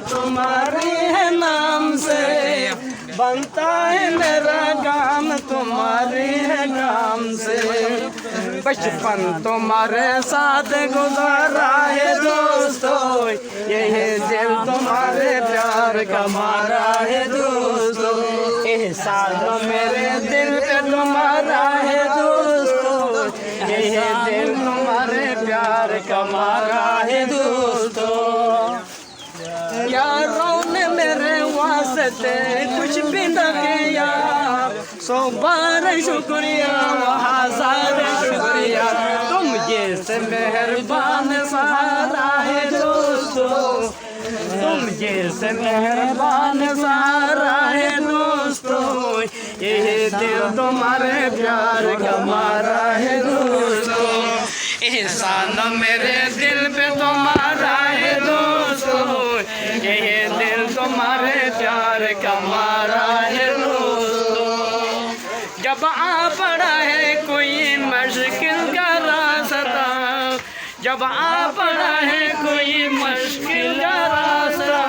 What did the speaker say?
तुम्हारे है नाम से, बनता है मेरा काम तुम्हारे है काम से। बचपन तुम्हारे साथ गुजारा है दोस्तों, यही दिल तुम्हारे प्यार का मारा है दोस्तों। एहसान मेरे दिल पे तुम्हारा है दोस्तों, यही दिल तुम्हारे प्यार का मारा है दोस्तों। यारों ने मेरे वास्ते कुछ भी न किया, 100 बार शुक्रिया हजार शुक्रिया। तुम जैसे मेहरबान सहारा है दोस्तों, तुम जैसे मेहरबान सहारा है दोस्तों। ये दिल तुम्हारे प्यार का मारा है दोस्तों। एहसान मेरे दिल पे तुम्हारा है दोस्तों, ये दिल तुम्हारे प्यार का मारा है दोस्तों। जब आ पड़ा है कोई मुश्किल का रास्ता, जब आ पड़ा है कोई मुश्किल का रास्ता।